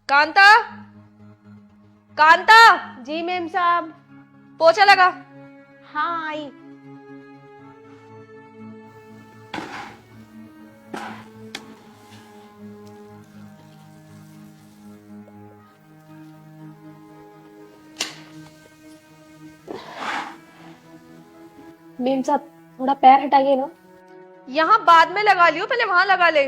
कांता, कांता, जी ma'am साहब। पोछा लगा। हाँ आई। मैम साहब थोड़ा पैर हटाइए ना। यहाँ बाद में लगा लियो, पहले वहां लगा ले।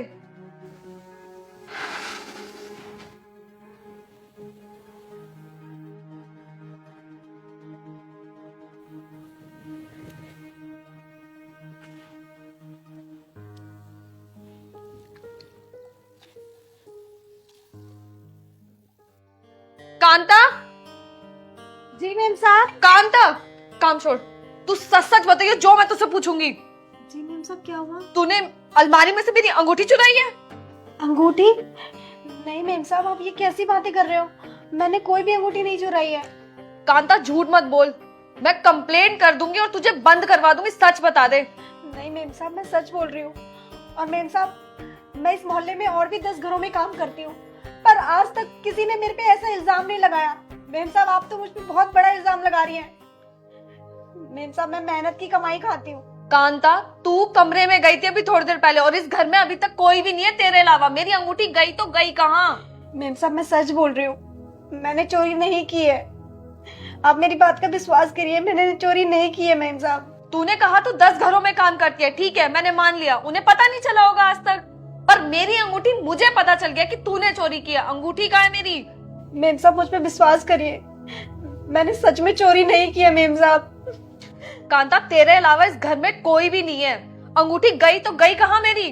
कांता, जी मैम साहब। कांता, काम छोड़। तू सच सच बताइए जो मैं तुझसे पूछूंगी। जी मैम साहब क्या हुआ? तूने अलमारी में से मेरी अंगूठी चुराई है? अंगूठी? नहीं मैम साहब आप ये कैसी बातें कर रहे हो? मैंने कोई भी अंगूठी नहीं चुराई है। कांता झूठ मत बोल, मैं कंप्लेंट कर दूंगी और तुझे बंद करवा दूंगी। सच बता दे। नहीं मैम साहब मैं सच बोल रही हूँ। और मैम साहब मैं इस मोहल्ले में और भी 10 घरों में काम करती हूँ, पर आज तक किसी ने मेरे पे ऐसा इल्जाम नहीं लगाया। मैम साहब आप तो मुझ पे बहुत बड़ा इल्जाम लगा रही हैं। मैम साहब मैं मेहनत की कमाई खाती हूँ। कांता, तू कमरे में गई थी अभी थोड़ी देर पहले और इस घर में अभी तक कोई भी नहीं है तेरे अलावा। मेरी अंगूठी गई तो गई कहाँ? मैम साहब मैं सच बोल रही हूँ, मैंने चोरी नहीं की है। आप मेरी बात का विश्वास करिए, मैंने चोरी नहीं की है मैम साहब। तूने कहा तू 10 घरों में काम करती है, ठीक है मैंने मान लिया। उन्हें पता नहीं चला होगा आज तक, पर मेरी अंगूठी मुझे पता चल गया कि तूने चोरी किया। अंगूठी कहाँ है मेरी? मैम साहब मुझ पे विश्वास करिए, मैंने सच में चोरी नहीं की है मैम साहब। कांता तेरे अलावा इस घर में कोई भी नहीं है। अंगूठी गई तो गई कहाँ मेरी?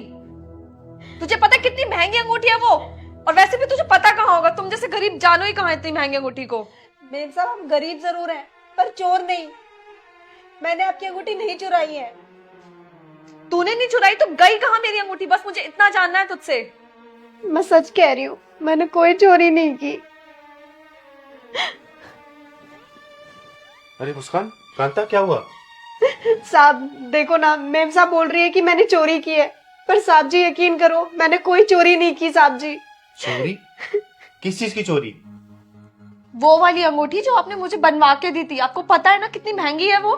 तुझे पता है कितनी महंगी अंगूठी है वो? और वैसे भी तुझे पता कहाँ होगा, तुम जैसे गरीब जानो ही कहाँ इतनी महंगी अंगूठी को। मैम साहब हम गरीब जरूर हैं पर चोर नहीं। मैंने आपकी अंगूठी नहीं चुराई है। तूने नहीं चुराई तो गई कहाँ मेरी अंगूठी? बस मुझे इतना जानना है तुझसे। मैं सच कह रही हूँ, मैंने कोई चोरी नहीं की। अरे मुस्कान, कांता क्या हुआ? साहब देखो ना, मैम साहब बोल रही है कि मैंने चोरी की है, पर साहब जी यकीन करो मैंने कोई चोरी नहीं की साहब जी। चोरी? किस चीज की चोरी? वो वाली अंगूठी जो आपने मुझे बनवा के दी थी। आपको पता है ना कितनी महंगी है वो,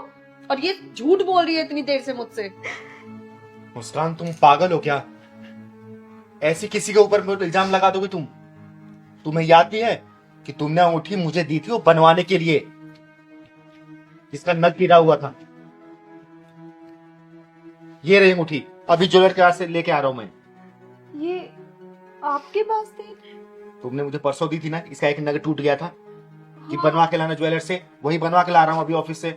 और ये झूठ बोल रही है इतनी देर से मुझसे। मुस्कान तुम पागल हो क्या? ऐसी किसी के ऊपर इल्जाम लगा दोगे तुम? तुम्हें याद नहीं है कि तुमने अंगूठी मुझे दी थी वो बनवाने के लिए, जिसका नग गिरा हुआ था। ये रही अंगूठी, अभी ज्वेलर के पास से लेके आ रहा हूं मैं। ये आपके पास थे? तुमने मुझे परसों दी थी ना, इसका एक नग टूट गया था कि बनवा के लाना ज्वेलर से, वही बनवा के ला रहा हूं अभी ऑफिस से।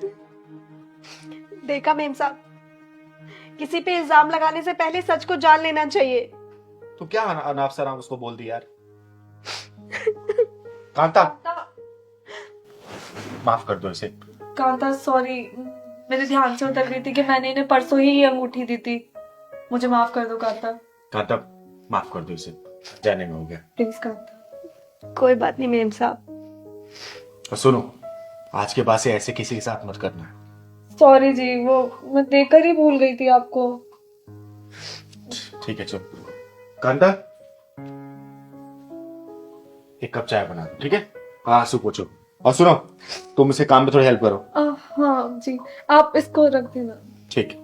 देखा मैम साहब, किसी पे इल्जाम लगाने से पहले सच को जान लेना चाहिए। तो क्या अनाप शराप उसको बोल दी यार। कांता माफ कर दो इसे। कांता सॉरी, मेरे ध्यान से उतर गई थी कि मैंने इन्हें परसों ही ये अंगूठी दी थी। मुझे माफ कर दो कांता। कांता माफ कर दो इसे, जाने में हो गया। प्लीज कांता। कोई बात नहीं मैम साहब। और सुनो, आज के बाद से ऐसे किसी के साथ मत करना। सॉरी जी, वो मैं देकर ही भूल गई थी आपको। ठीक है चलो। कांता एक कप चाय बना दो, ठीक है? आंसू पोछो। और सुनो, तुम इसे काम में थोड़ी हेल्प करो। हाँ जी, आप इसको रख देना। ठीक है।